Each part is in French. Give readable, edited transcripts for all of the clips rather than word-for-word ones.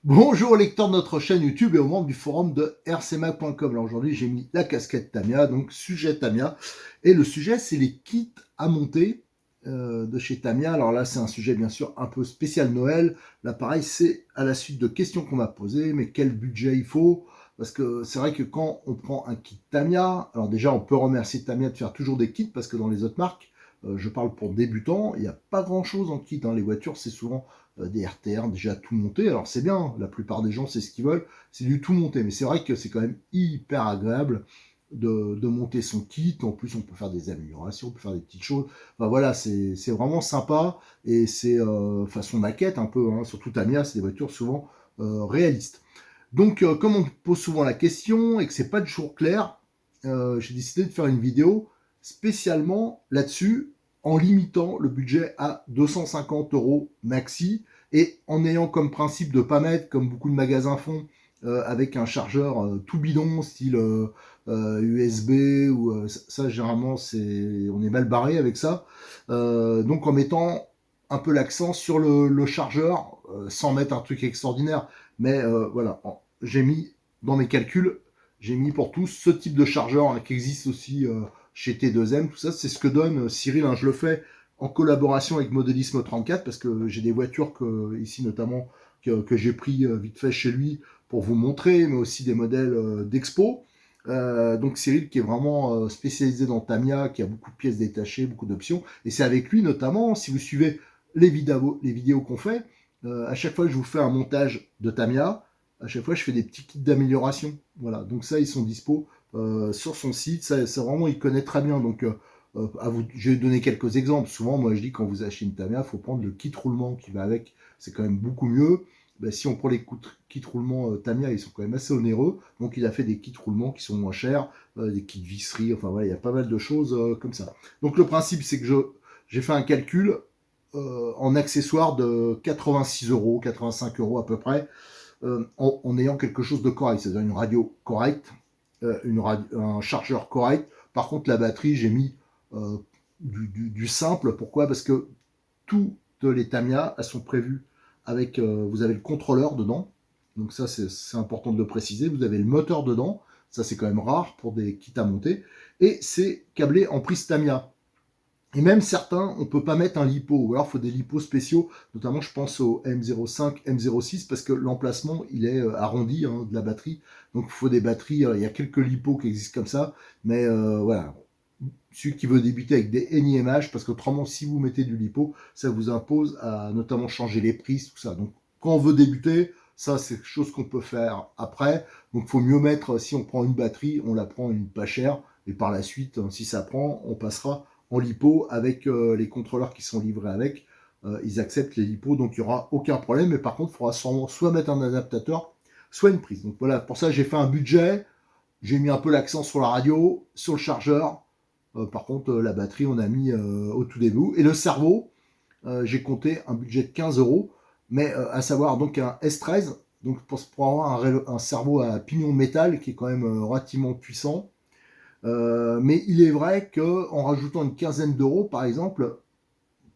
Bonjour lecteurs de notre chaîne YouTube et aux membres du forum de rcmac.com. Alors aujourd'hui j'ai mis la casquette Tamiya, donc sujet Tamiya. Et le sujet c'est les kits à monter de chez Tamiya. Alors là c'est un sujet bien sûr un peu spécial Noël. Là pareil c'est à la suite de questions qu'on m'a posées, mais quel budget il faut? Parce que c'est vrai que quand on prend un kit Tamiya, alors déjà on peut remercier Tamiya de faire toujours des kits parce que dans les autres marques, je parle pour débutants, il n'y a pas grand chose en kit. Les voitures c'est souvent des RTR déjà tout monté. Alors c'est bien, la plupart des gens c'est ce qu'ils veulent, c'est du tout monté. Mais c'est vrai que c'est quand même hyper agréable de monter son kit. En plus on peut faire des améliorations, on peut faire des petites choses. Enfin voilà, c'est vraiment sympa et c'est façon maquette un peu. Surtout Tamiya, c'est des voitures souvent réalistes. Donc comme on me pose souvent la question et que c'est pas toujours clair, j'ai décidé de faire une vidéo spécialement là-dessus en limitant le budget à 250 euros maxi et en ayant comme principe de pas mettre, comme beaucoup de magasins font, avec un chargeur tout bidon, style USB, ou ça généralement on est mal barré avec ça. Donc en mettant un peu l'accent sur le chargeur, sans mettre un truc extraordinaire. Mais voilà, j'ai mis dans mes calculs, j'ai mis pour tous ce type de chargeur qui existe aussi chez T2M, tout ça, c'est ce que donne Cyril. Je le fais en collaboration avec Modélisme 34 parce que j'ai des voitures ici notamment que j'ai pris vite fait chez lui pour vous montrer, mais aussi des modèles d'expo. Donc Cyril qui est vraiment spécialisé dans Tamiya, qui a beaucoup de pièces détachées, beaucoup d'options, et c'est avec lui notamment, si vous suivez les vidéos qu'on fait, à chaque fois que je vous fais un montage de Tamiya, à chaque fois je fais des petits kits d'amélioration. Voilà, donc ça ils sont dispo sur son site, ça vraiment il connaît très bien. Donc je vais donner quelques exemples. Souvent moi je dis quand vous achetez une Tamiya, il faut prendre le kit roulement qui va avec, c'est quand même beaucoup mieux. Ben, si on prend les kits roulement Tamiya, ils sont quand même assez onéreux. Donc il a fait des kits roulement qui sont moins chers, des kits visserie, enfin voilà, il y a pas mal de choses comme ça. Donc le principe c'est que j'ai fait un calcul en accessoires de 86 euros, 85 euros à peu près, en ayant quelque chose de correct, c'est-à-dire une radio correcte, un chargeur correct. Par contre, la batterie, j'ai mis du simple. Pourquoi? Parce que toutes les Tamiya, elles sont prévues avec, vous avez le contrôleur dedans. Donc ça, c'est important de le préciser. Vous avez le moteur dedans. Ça, c'est quand même rare pour des kits à monter. Et c'est câblé en prise Tamiya. Et même certains, on peut pas mettre un lipo, ou alors il faut des lipos spéciaux, notamment je pense au M05, M06, parce que l'emplacement, il est arrondi de la batterie, donc il faut des batteries, il y a quelques lipos qui existent comme ça, mais voilà, celui qui veut débuter avec des NIMH, parce qu'autrement, si vous mettez du lipo, ça vous impose à notamment changer les prises, tout ça. Donc quand on veut débuter, ça c'est quelque chose qu'on peut faire après, donc il faut mieux mettre, si on prend une batterie, on la prend une pas chère, et par la suite, si ça prend, on passera en lipo avec les contrôleurs qui sont livrés avec. Ils acceptent les lipos, donc il n'y aura aucun problème. Mais par contre, il faudra soit mettre un adaptateur, soit une prise. Donc voilà, pour ça, j'ai fait un budget. J'ai mis un peu l'accent sur la radio, sur le chargeur. Par contre, la batterie, on a mis au tout début. Et le cerveau, j'ai compté un budget de 15 euros. Mais à savoir donc un S13, donc pour avoir un cerveau à pignon de métal qui est quand même relativement puissant. Mais il est vrai qu'en rajoutant une quinzaine d'euros, par exemple,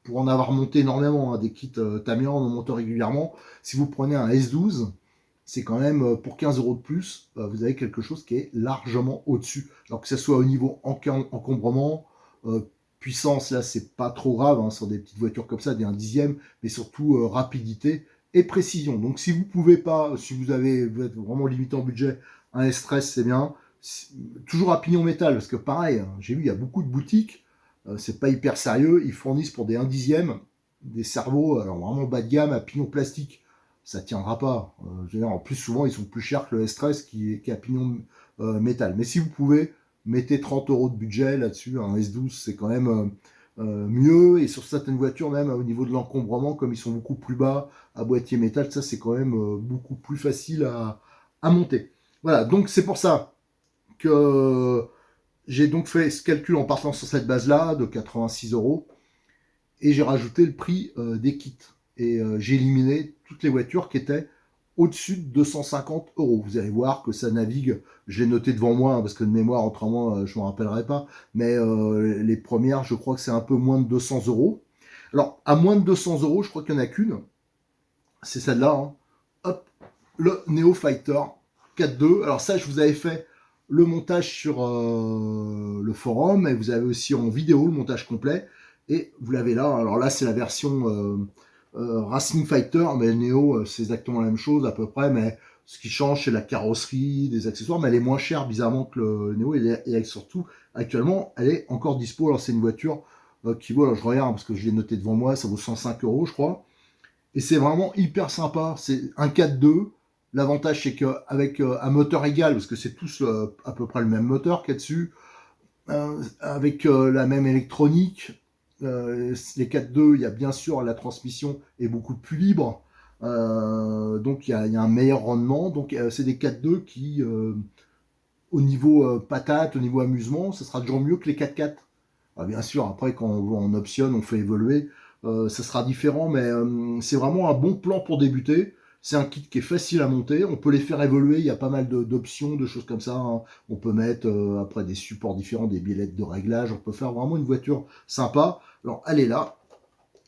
pour en avoir monté énormément, des kits Tamiya, on en monte régulièrement, si vous prenez un S12, c'est quand même pour 15 euros de plus, vous avez quelque chose qui est largement au-dessus. Alors que ce soit au niveau encombrement, puissance, là c'est pas trop grave, sur des petites voitures comme ça, des 1 dixième, mais surtout rapidité et précision. Donc si vous pouvez pas, si vous êtes vraiment limité en budget, un S13 c'est bien. Toujours à pignon métal, parce que pareil, j'ai vu, il y a beaucoup de boutiques, c'est pas hyper sérieux, ils fournissent pour des 1 dixième des cerveaux, alors vraiment bas de gamme, à pignon plastique. Ça tiendra pas. Je veux dire, en plus, souvent, ils sont plus chers que le S13 qui est à pignon métal. Mais si vous pouvez, mettez 30 euros de budget là-dessus. Un S12, c'est quand même mieux. Et sur certaines voitures, même au niveau de l'encombrement, comme ils sont beaucoup plus bas à boîtier métal, ça, c'est quand même beaucoup plus facile à monter. Voilà, donc c'est pour ça que j'ai donc fait ce calcul en partant sur cette base-là de 86 euros et j'ai rajouté le prix des kits. Et j'ai éliminé toutes les voitures qui étaient au-dessus de 250 euros. Vous allez voir que ça navigue, je l'ai noté devant moi, parce que de mémoire, autrement, je ne me rappellerai pas, mais les premières, je crois que c'est un peu moins de 200 euros. Alors, à moins de 200 euros, je crois qu'il n'y en a qu'une, c'est celle-là. Hop, le Neo Fighter 4.2. Alors ça, je vous avais fait le montage sur le forum, et vous avez aussi en vidéo le montage complet. Et vous l'avez là. Alors là, c'est la version Racing Fighter, mais le Neo, c'est exactement la même chose à peu près, mais ce qui change, c'est la carrosserie, des accessoires, mais elle est moins chère bizarrement que le Neo, et surtout, actuellement, elle est encore dispo. Alors c'est une voiture qui vaut, alors je regarde parce que je l'ai noté devant moi, ça vaut 105 euros, je crois. Et c'est vraiment hyper sympa. C'est un 4.2. L'avantage, c'est qu'avec un moteur égal, parce que c'est tous à peu près le même moteur qu'il y a dessus, avec la même électronique, les 4.2, il y a bien sûr la transmission est beaucoup plus libre. Donc il y a un meilleur rendement. Donc c'est des 4.2 qui, au niveau patate, au niveau amusement, ça sera toujours mieux que les 4.4. Ah, bien sûr, après, quand on optionne, on fait évoluer, ça sera différent, mais c'est vraiment un bon plan pour débuter. C'est un kit qui est facile à monter, on peut les faire évoluer, il y a pas mal d'options, de choses comme ça, hein. On peut mettre après des supports différents, des biellettes de réglage, on peut faire vraiment une voiture sympa. Alors, elle est là.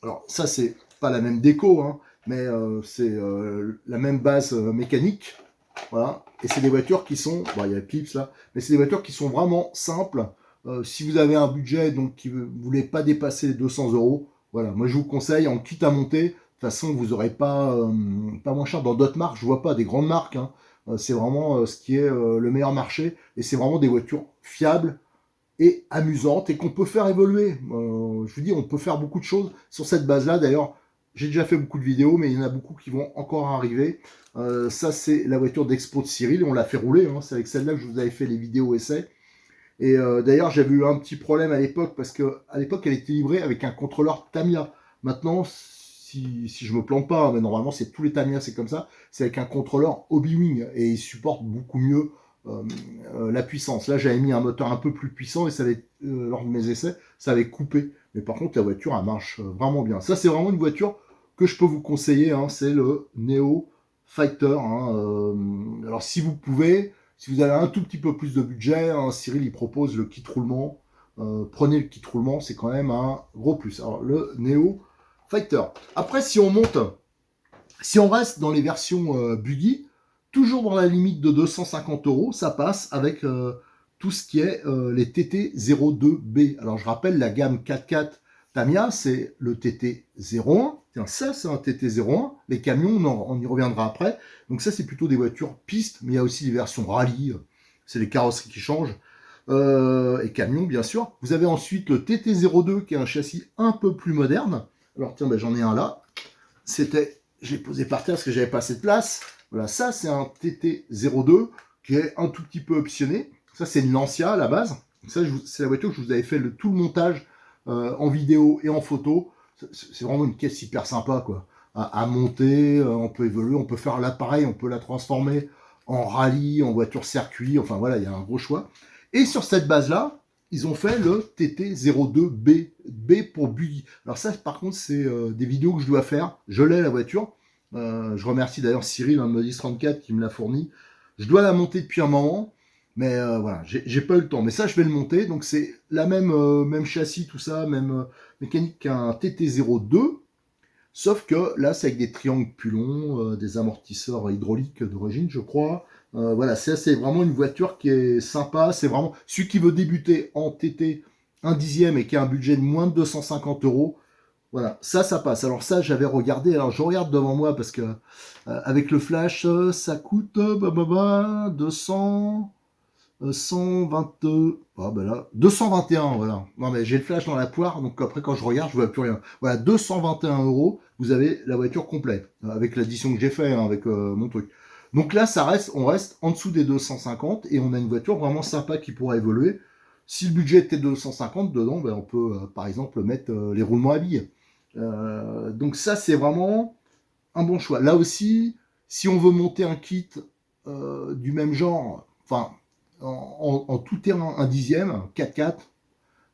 Alors, ça, c'est pas la même déco, hein, mais c'est la même base mécanique. Voilà. Et c'est des voitures qui sont, bon, il y a Eclipse là, mais c'est des voitures qui sont vraiment simples. Si vous avez un budget donc qui ne voulez pas dépasser les 200 euros, voilà, moi je vous conseille en kit à monter. De toute façon, vous n'aurez pas moins cher dans d'autres marques. Je vois pas des grandes marques, hein. C'est vraiment ce qui est le meilleur marché. Et c'est vraiment des voitures fiables et amusantes et qu'on peut faire évoluer. Je vous dis, on peut faire beaucoup de choses sur cette base-là. D'ailleurs, j'ai déjà fait beaucoup de vidéos, mais il y en a beaucoup qui vont encore arriver. Ça, c'est la voiture d'Expo de Cyril. On l'a fait rouler, hein. C'est avec celle-là que je vous avais fait les vidéos essais. Et d'ailleurs, j'avais eu un petit problème à l'époque, parce qu'à l'époque, elle était livrée avec un contrôleur Tamiya. Maintenant, si je me plante pas, mais normalement, c'est tous les Tamiya, c'est comme ça, c'est avec un contrôleur Hobby-Wing, et il supporte beaucoup mieux euh, la puissance. Là, j'avais mis un moteur un peu plus puissant, et ça avait, lors de mes essais, ça avait coupé. Mais par contre, la voiture, elle marche vraiment bien. Ça, c'est vraiment une voiture que je peux vous conseiller, hein. C'est le Neo Fighter, hein. Alors, si vous pouvez, si vous avez un tout petit peu plus de budget, hein, Cyril, il propose le kit roulement. Prenez le kit roulement, c'est quand même un gros plus. Alors, le Neo Fighter. Après, si on reste dans les versions buggy, toujours dans la limite de 250 euros, ça passe avec tout ce qui est les TT02B. Alors, je rappelle, la gamme 4x4 Tamiya, c'est le TT01. Tiens, ça, c'est un TT01. Les camions, on y reviendra après. Donc ça, c'est plutôt des voitures pistes, mais il y a aussi des versions rallye. C'est les carrosseries qui changent. Et camions, bien sûr. Vous avez ensuite le TT02, qui est un châssis un peu plus moderne. Alors, tiens, ben, j'en ai un là. Je l'ai posé par terre parce que j'avais pas assez de place. Voilà, ça, c'est un TT02 qui est un tout petit peu optionné. Ça, c'est une Lancia à la base. Ça, c'est la voiture que je vous avais fait tout le montage en vidéo et en photo. C'est vraiment une caisse hyper sympa, quoi. À monter, on peut évoluer, on peut faire l'appareil, on peut la transformer en rallye, en voiture circuit. Enfin, voilà, il y a un gros choix. Et sur cette base-là, ils ont fait le TT02B, B pour buggy. Alors ça, par contre, c'est des vidéos que je dois faire. Je l'ai, la voiture. Je remercie d'ailleurs Cyril, hein, de Modis 34, qui me l'a fourni. Je dois la monter depuis un moment, mais voilà, j'ai pas eu le temps. Mais ça, je vais le monter. Donc c'est la même châssis, tout ça, même mécanique qu'un TT02. Sauf que là, c'est avec des triangles plus longs, des amortisseurs hydrauliques d'origine, je crois. Voilà, c'est vraiment une voiture qui est sympa. C'est vraiment celui qui veut débuter en TT 1 dixième et qui a un budget de moins de 250 euros. Voilà, ça passe. Alors ça, j'avais regardé. Alors je regarde devant moi parce que avec le flash, ça coûte 200. 120, ah ben là, 221, voilà. Non mais j'ai le flash dans la poire, donc après quand je regarde, je vois plus rien. Voilà, 221 euros, vous avez la voiture complète, avec l'addition que j'ai fait, hein, avec mon truc. Donc là, on reste en dessous des 250 et on a une voiture vraiment sympa qui pourra évoluer. Si le budget était 250, dedans, ben, on peut par exemple mettre les roulements à billes. Donc ça, c'est vraiment un bon choix. Là aussi, si on veut monter un kit du même genre, enfin, en tout terrain, un dixième, 4x4,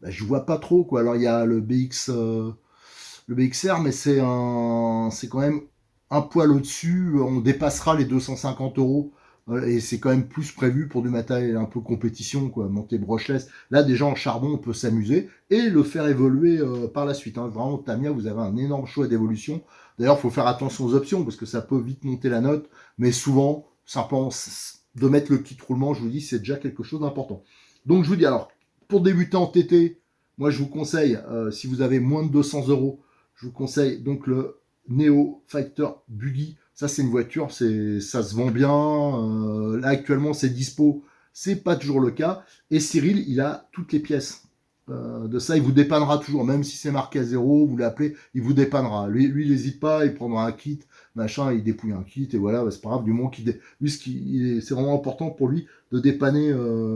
bah, je vois pas trop, quoi. Alors, il y a le le BXR, mais c'est quand même un poil au-dessus. On dépassera les 250 euros. Et c'est quand même plus prévu pour du matériel un peu compétition, quoi, monter brushless. Là, déjà en charbon, on peut s'amuser et le faire évoluer par la suite, hein. Vraiment, Tamiya, vous avez un énorme choix d'évolution. D'ailleurs, il faut faire attention aux options parce que ça peut vite monter la note, mais souvent, simplement de mettre le kit roulement, je vous dis, c'est déjà quelque chose d'important. Donc, je vous dis, alors, pour débuter en TT, moi, je vous conseille, si vous avez moins de 200 euros, je vous conseille donc le Neo Fighter Buggy. Ça, c'est une voiture, ça se vend bien. Là, actuellement, c'est dispo. C'est pas toujours le cas. Et Cyril, il a toutes les pièces de ça. Il vous dépannera toujours, même si c'est marqué à zéro, vous l'appelez, il vous dépannera. Lui, il n'hésite pas, il prendra un kit, machin, il dépouille un kit, et voilà, bah, c'est pas grave, du moment lui, c'est vraiment important pour lui de dépanner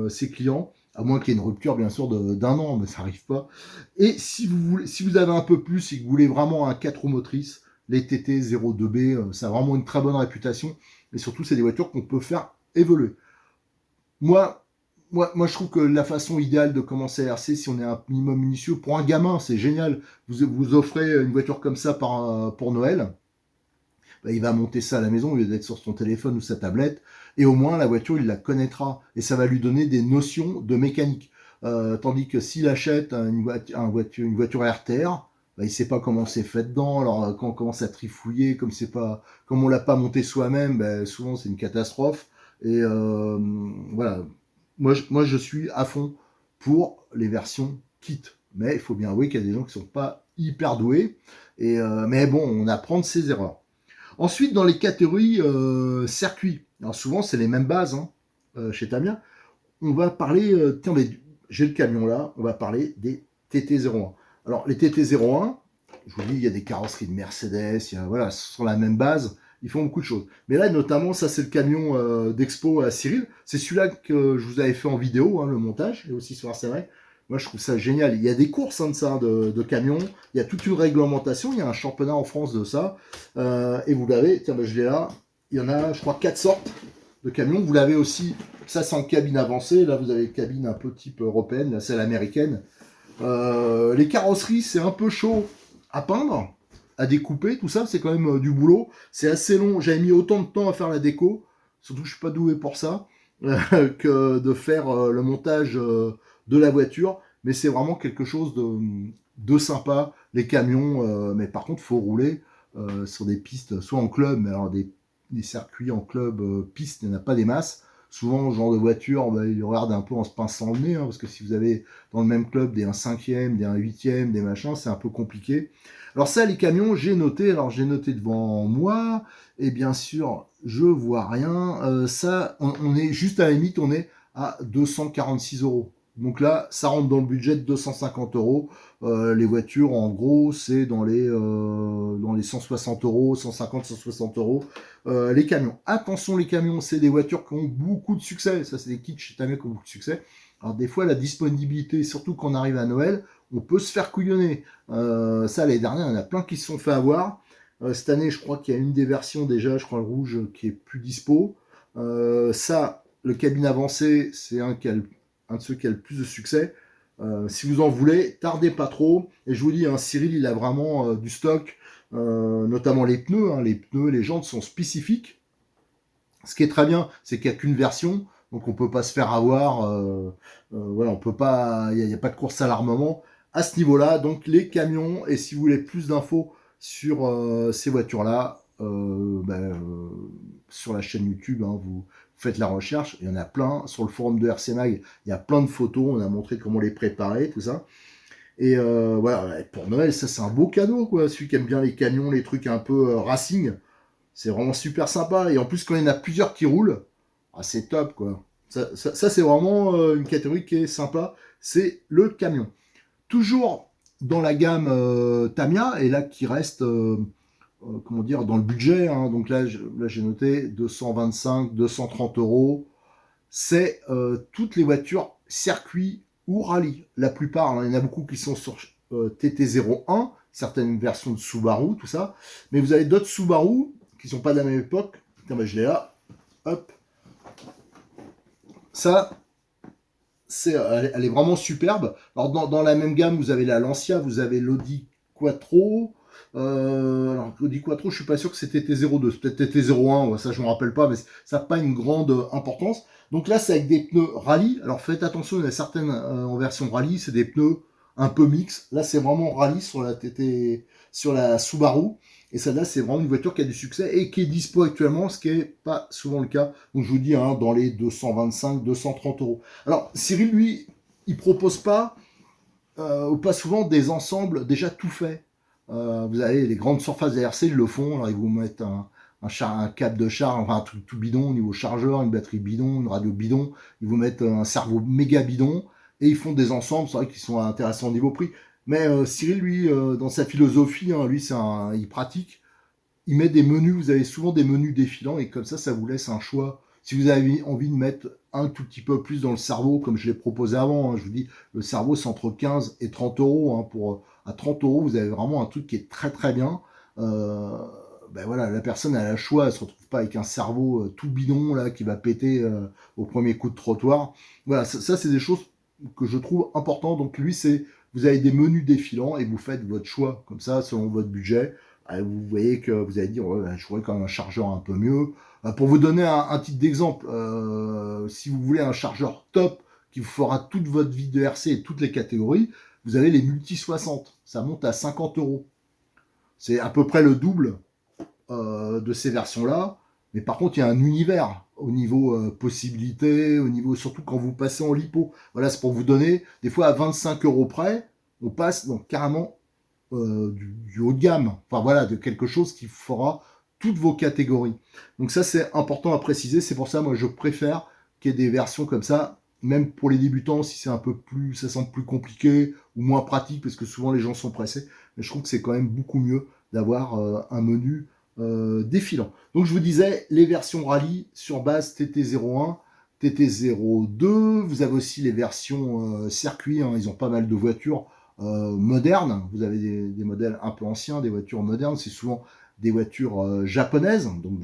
ses clients, à moins qu'il y ait une rupture, bien sûr, d'un an, mais ça n'arrive pas. Et si vous avez un peu plus et que vous voulez vraiment un 4 roues motrices, les TT 02B, ça a vraiment une très bonne réputation, et surtout, c'est des voitures qu'on peut faire évoluer. Moi, je trouve que la façon idéale de commencer à RC, si on est un minimum minutieux, pour un gamin, c'est génial. Vous offrez une voiture comme ça pour Noël. Bah, il va monter ça à la maison au lieu d'être sur son téléphone ou sa tablette. Et au moins, la voiture, il la connaîtra. Et ça va lui donner des notions de mécanique. Tandis que s'il achète une voiture RTR, bah, il ne sait pas comment c'est fait dedans. Alors, quand on commence à trifouiller, comme on l'a pas monté soi-même, bah, souvent c'est une catastrophe. Et voilà, moi, je suis à fond pour les versions kit. Mais il faut bien avouer qu'il y a des gens qui ne sont pas hyper doués. Mais bon, on apprend de ses erreurs. Ensuite, dans les catégories circuits, alors souvent c'est les mêmes bases chez Tamiya, on va parler, tiens, mais j'ai le camion là, on va parler des TT01. Alors les TT01, je vous dis, il y a des carrosseries de Mercedes, voilà, ce sont la même base, ils font beaucoup de choses. Mais là, notamment, ça c'est le camion d'expo à Cyril, c'est celui-là que je vous avais fait en vidéo, le montage, et aussi sur RCR. Moi, je trouve ça génial. Il y a des courses de ça, de camions. Il y a toute une réglementation. Il y a un championnat en France de ça. Et vous l'avez, tiens, ben, je l'ai là. Il y en a, je crois, 4 sortes de camions. Vous l'avez aussi, ça c'est en cabine avancée. Là, vous avez une cabine un peu type européenne, là, celle américaine. Les carrosseries, c'est un peu chaud à peindre, à découper. Tout ça, c'est quand même du boulot. C'est assez long. J'avais mis autant de temps à faire la déco. Surtout que je suis pas doué pour ça. Que de faire le montage de la voiture, mais c'est vraiment quelque chose de sympa, les camions, mais par contre, il faut rouler sur des pistes, soit en club, mais alors des circuits en club, piste, il n'y en a pas des masses. Souvent, ce genre de voiture, bah, ils regardent un peu en se pinçant le nez, parce que si vous avez dans le même club des 1/5e, des 1/8e, des machins, c'est un peu compliqué. Alors ça, les camions, j'ai noté devant moi, et bien sûr, je vois rien. Ça, on est juste à la limite, on est à 246 euros. Donc là, ça rentre dans le budget de 250 euros. Les voitures, en gros, c'est dans les 160 euros, 150, 160 euros. Les camions. Attention, les camions, c'est des voitures qui ont beaucoup de succès. Ça, c'est des kits chez Tamiya qui ont beaucoup de succès. Alors des fois, la disponibilité, surtout quand on arrive à Noël, on peut se faire couillonner. Ça, l'année dernière, il y en a plein qui se sont fait avoir. Cette année, je crois qu'il y a une des versions déjà, je crois le rouge, qui est plus dispo. Ça, le cabine avancé, c'est un de ceux qui a le plus de succès. Si vous en voulez, tardez pas trop. Et je vous dis, Cyril, il a vraiment du stock, notamment les pneus. Les pneus, les jantes sont spécifiques. Ce qui est très bien, c'est qu'il n'y a qu'une version, donc on peut pas se faire avoir. Voilà, on peut pas, il n'y a pas de course à l'armement à ce niveau-là. Donc les camions, et si vous voulez plus d'infos sur ces voitures-là, sur la chaîne YouTube, vous faites la recherche, il y en a plein. Sur le forum de RC Mag, il y a plein de photos, on a montré comment les préparer, tout ça. Et voilà, pour Noël, ça c'est un beau cadeau, quoi. Celui qui aime bien les camions, les trucs un peu racing, c'est vraiment super sympa. Et en plus, quand il y en a plusieurs qui roulent, c'est top, quoi. Ça c'est vraiment une catégorie qui est sympa. C'est le camion. Toujours dans la gamme Tamiya, et là qui reste, comment dire, dans le budget. Donc là, j'ai noté 225, 230 euros. C'est toutes les voitures circuit ou rallye. La plupart, il y en a beaucoup qui sont sur TT01, certaines versions de Subaru, tout ça. Mais vous avez d'autres Subaru qui sont pas de la même époque. Tiens, je l'ai là. Hop. Ça, elle est vraiment superbe. Alors, dans la même gamme, vous avez la Lancia, vous avez l'Audi Quattro. Alors, l'Audi Quattro, je suis pas sûr que c'était T02, c'est peut-être T01, ça je me rappelle pas, mais ça n'a pas une grande importance. Donc là, c'est avec des pneus rallye. Alors faites attention, il y en a certaines en version rallye, c'est des pneus un peu mix. Là, c'est vraiment rallye sur la Subaru. Et celle-là, c'est vraiment une voiture qui a du succès et qui est dispo actuellement, ce qui n'est pas souvent le cas. Donc je vous dis, hein, dans les 225, 230 euros. Alors Cyril, lui, il propose pas, ou pas souvent, des ensembles déjà tout faits. Vous avez les grandes surfaces ARC, ils le font. Alors ils vous mettent un câble de charge, enfin un truc tout bidon au niveau chargeur, une batterie bidon, une radio bidon. Ils vous mettent un cerveau méga bidon et ils font des ensembles, c'est vrai qu'ils sont intéressants au niveau prix. Mais Cyril, lui, dans sa philosophie, hein, lui, il pratique. Il met des menus, vous avez souvent des menus défilants et comme ça vous laisse un choix. Si vous avez envie de mettre un tout petit peu plus dans le cerveau, comme je l'ai proposé avant, hein, je vous dis, le cerveau c'est entre 15 et 30 euros. Hein, à 30 euros, vous avez vraiment un truc qui est très très bien. Ben voilà, la personne a le choix, elle se retrouve pas avec un cerveau tout bidon là qui va péter au premier coup de trottoir. Voilà, ça c'est des choses que je trouve importantes. Donc lui, vous avez des menus défilants et vous faites votre choix comme ça selon votre budget. Vous voyez que vous allez dire, ouais, je voudrais quand même un chargeur un peu mieux. Pour vous donner un titre d'exemple, si vous voulez un chargeur top qui vous fera toute votre vie de RC et toutes les catégories, vous avez les multi 60. Ça monte à 50 euros. C'est à peu près le double de ces versions-là. Mais par contre, il y a un univers au niveau possibilités, au niveau surtout quand vous passez en lipo. Voilà, c'est pour vous donner, des fois à 25 euros près, on passe donc carrément du haut de gamme. Enfin voilà, de quelque chose qui fera toutes vos catégories. Donc ça, c'est important à préciser. C'est pour ça, moi, je préfère qu'il y ait des versions comme ça, même pour les débutants, si c'est un peu plus, ça semble plus compliqué ou moins pratique, parce que souvent les gens sont pressés. Mais je trouve que c'est quand même beaucoup mieux d'avoir un menu défilant. Donc je vous disais, les versions rallye sur base TT01, TT02, vous avez aussi les versions circuit, hein, ils ont pas mal de voitures modernes, vous avez des modèles un peu anciens, des voitures modernes, c'est souvent des voitures japonaises, donc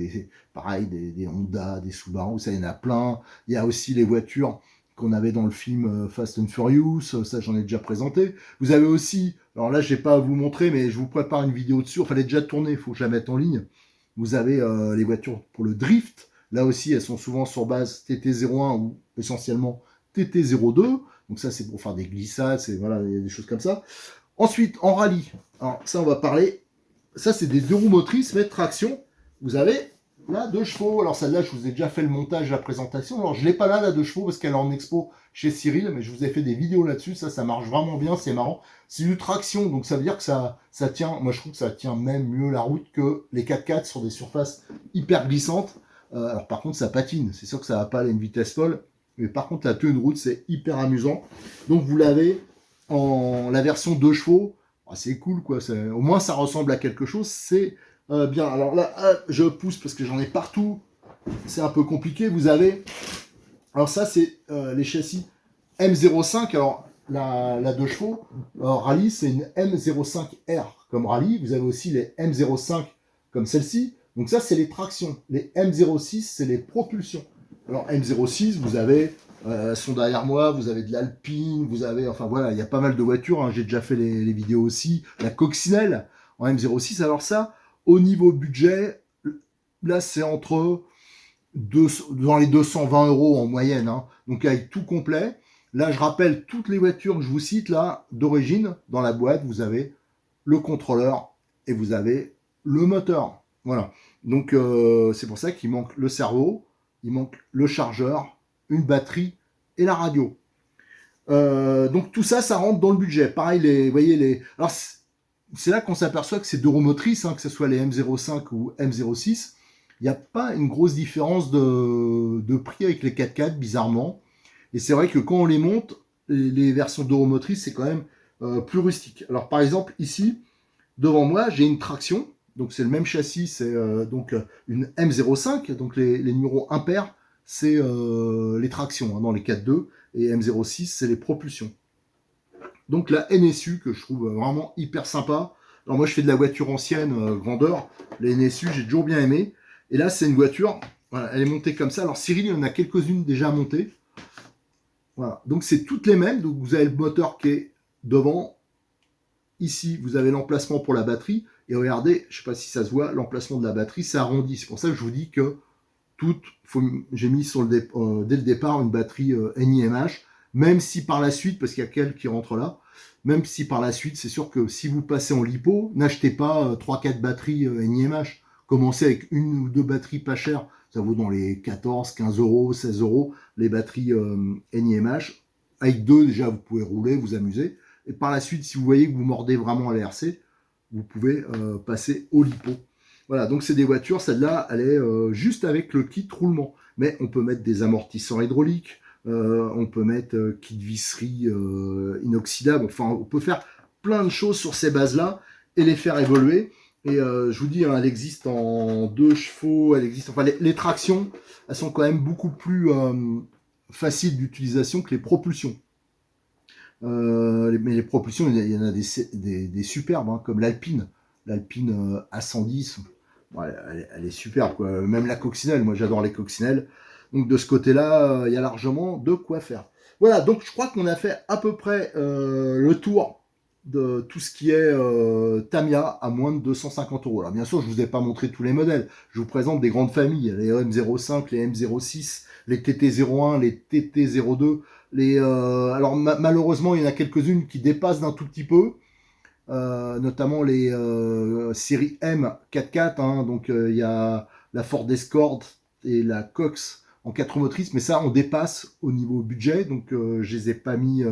pareil, des Honda, des Subaru, ça il y en a plein. Il y a aussi les voitures qu'on avait dans le film Fast and Furious, ça j'en ai déjà présenté. Vous avez aussi, alors là je n'ai pas à vous montrer, mais je vous prépare une vidéo dessus, il fallait déjà tourner, il faut que je la mette en ligne. Vous avez les voitures pour le drift, là aussi elles sont souvent sur base TT01 ou essentiellement TT02, donc ça c'est pour faire des glissades, voilà, il y a des choses comme ça. Ensuite, en rallye, alors ça on va parler, ça c'est des deux roues motrices, mais traction, vous avez là 2 chevaux, alors celle-là je vous ai déjà fait le montage, la présentation, alors je l'ai pas là, la 2 chevaux, parce qu'elle est en expo chez Cyril, mais je vous ai fait des vidéos là-dessus, ça marche vraiment bien, c'est marrant. C'est du traction, donc ça veut dire que ça tient, moi je trouve que ça tient même mieux la route que les 4x4 sur des surfaces hyper glissantes. Alors par contre ça patine, c'est sûr que ça va pas aller à une vitesse folle, mais par contre la tenue de route c'est hyper amusant. Donc vous l'avez en la version 2 chevaux, c'est cool quoi, au moins ça ressemble à quelque chose, c'est bien. Alors là, je pousse parce que j'en ai partout, c'est un peu compliqué, vous avez, alors ça c'est les châssis M05, alors la 2 chevaux, rallye c'est une M05R comme rallye, vous avez aussi les M05 comme celle-ci, donc ça c'est les tractions, les M06 c'est les propulsions. Alors M06 vous avez, sont derrière moi, vous avez de l'Alpine, vous avez, enfin voilà, il y a pas mal de voitures, hein, j'ai déjà fait les vidéos aussi, la Coccinelle en M06, alors ça, au niveau budget, là c'est entre dans les 220 euros en moyenne, hein, donc avec tout complet. Là, je rappelle toutes les voitures que je vous cite là d'origine. Dans la boîte, vous avez le contrôleur et vous avez le moteur. Voilà. Donc c'est pour ça qu'il manque le cerveau, il manque le chargeur, une batterie et la radio. Donc tout ça, ça rentre dans le budget. Pareil, vous voyez les. Alors c'est là qu'on s'aperçoit que ces deux roues motrices, hein, que ce soit les M05 ou M06, il n'y a pas une grosse différence de prix avec les 4x4, bizarrement. Et c'est vrai que quand on les monte, les versions deux roues motrices, c'est quand même plus rustique. Alors par exemple, ici, devant moi, j'ai une traction. Donc c'est le même châssis, c'est donc une M05. Donc les numéros impairs, c'est les tractions hein, dans les 4.2. Et M06, c'est les propulsions. Donc la NSU, que je trouve vraiment hyper sympa. Alors moi, je fais de la voiture ancienne, grandeur. Les NSU, j'ai toujours bien aimé. Et là, c'est une voiture, voilà, elle est montée comme ça. Alors Cyril, il y en a quelques-unes déjà montées. Voilà, donc c'est toutes les mêmes. Donc vous avez le moteur qui est devant. Ici, vous avez l'emplacement pour la batterie. Et regardez, je ne sais pas si ça se voit, l'emplacement de la batterie, c'est arrondi. C'est pour ça que je vous dis que j'ai mis sur dès le départ une batterie NIMH, même si par la suite, parce qu'il y a quelques qui rentrent là, même si par la suite, c'est sûr que si vous passez en lipo, n'achetez pas 3-4 batteries NiMH. Commencez avec une ou deux batteries pas chères, ça vaut dans les 14, 15 euros, 16 euros, les batteries NiMH. Avec deux, déjà, vous pouvez rouler, vous amuser. Et par la suite, si vous voyez que vous mordez vraiment à l'ERC, vous pouvez passer au lipo. Voilà, donc c'est des voitures, celle-là, elle est juste avec le kit roulement. Mais on peut mettre des amortisseurs hydrauliques, on peut mettre kit visserie inoxydable, enfin on peut faire plein de choses sur ces bases-là et les faire évoluer. Et je vous dis, hein, elle existe en 2 chevaux, elle existe, enfin les tractions, elles sont quand même beaucoup plus faciles d'utilisation que les propulsions. Mais les propulsions, il y en a des superbes, hein, comme l'Alpine. L'Alpine A110, bon, elle est superbe, quoi. Même la coccinelle, moi j'adore les coccinelles. Donc de ce côté-là, il y a largement de quoi faire. Voilà, donc je crois qu'on a fait à peu près le tour de tout ce qui est Tamiya à moins de 250 euros. Alors bien sûr, je ne vous ai pas montré tous les modèles. Je vous présente des grandes familles, les M05, les M06, les TT01, les TT02. Alors malheureusement, il y en a quelques-unes qui dépassent d'un tout petit peu, notamment les séries M 4x4. Hein, donc il y a la Ford Escort et la Cox en 4 motrices, mais ça on dépasse au niveau budget, donc je les ai pas mis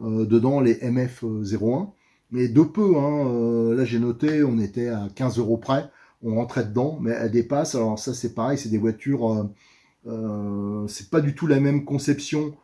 dedans les MF01, mais de peu. Hein, là j'ai noté, on était à 15 euros près, on rentrait dedans, mais elle dépasse. Alors ça c'est pareil, c'est des voitures, c'est pas du tout la même conception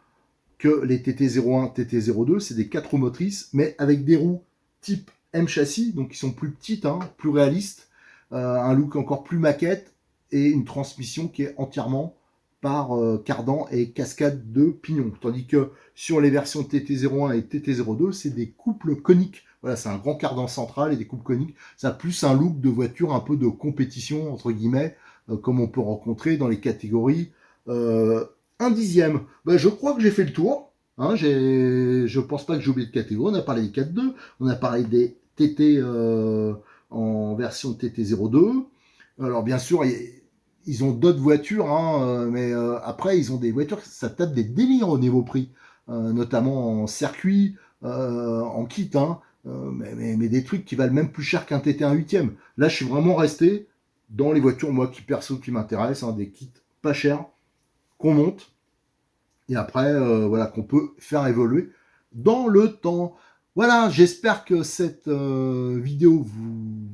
que les TT01, TT02, c'est des 4 roues motrices, mais avec des roues type M châssis, donc qui sont plus petites, hein, plus réalistes, un look encore plus maquette, et une transmission qui est entièrement par cardan et cascade de pignon. Tandis que sur les versions TT01 et TT02, c'est des couples coniques. Voilà, c'est un grand cardan central et des couples coniques. Ça a plus un look de voiture un peu de compétition, entre guillemets, comme on peut rencontrer dans les catégories un dixième. Ben, je crois que j'ai fait le tour. Hein, je pense pas que j'ai oublié de catégorie. On a parlé des 4.2, on a parlé des TT en version TT02. Alors bien sûr, ils ont d'autres voitures, hein, mais après ils ont des voitures, ça tape des délires au niveau prix, notamment en circuit, en kit, hein, mais des trucs qui valent même plus cher qu'un TT 1 huitième. Là, je suis vraiment resté dans les voitures, moi, qui m'intéressent, hein, des kits pas chers qu'on monte et après voilà, qu'on peut faire évoluer dans le temps. Voilà, j'espère que cette vidéo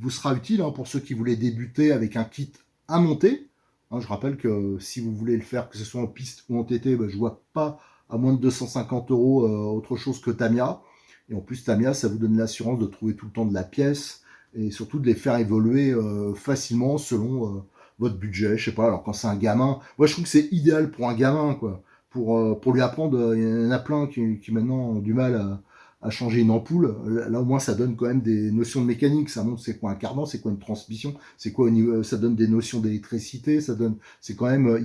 vous sera utile, hein, pour ceux qui voulaient débuter avec un kit à monter. Hein, je rappelle que si vous voulez le faire, que ce soit en piste ou en TT, je vois pas à moins de 250 euros autre chose que Tamiya. Et en plus, Tamiya, ça vous donne l'assurance de trouver tout le temps de la pièce et surtout de les faire évoluer facilement selon votre budget. Je sais pas, alors quand c'est un gamin, moi je trouve que c'est idéal pour un gamin, quoi. Pour lui apprendre, il y en a plein qui maintenant ont du mal à changer une ampoule. Là au moins ça donne quand même des notions de mécanique, ça montre c'est quoi un cardan, c'est quoi une transmission, c'est quoi au niveau, ça donne des notions d'électricité, c'est quand même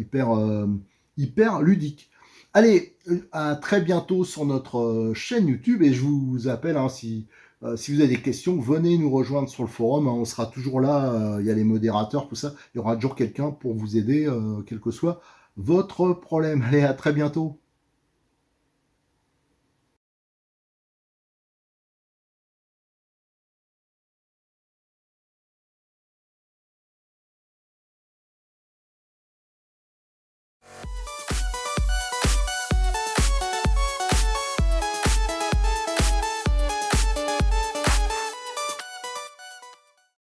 hyper ludique. Allez, à très bientôt sur notre chaîne YouTube et je vous appelle, hein, si vous avez des questions, venez nous rejoindre sur le forum, hein, on sera toujours là, il y a les modérateurs, tout ça, il y aura toujours quelqu'un pour vous aider, quel que soit votre problème. Allez, à très bientôt.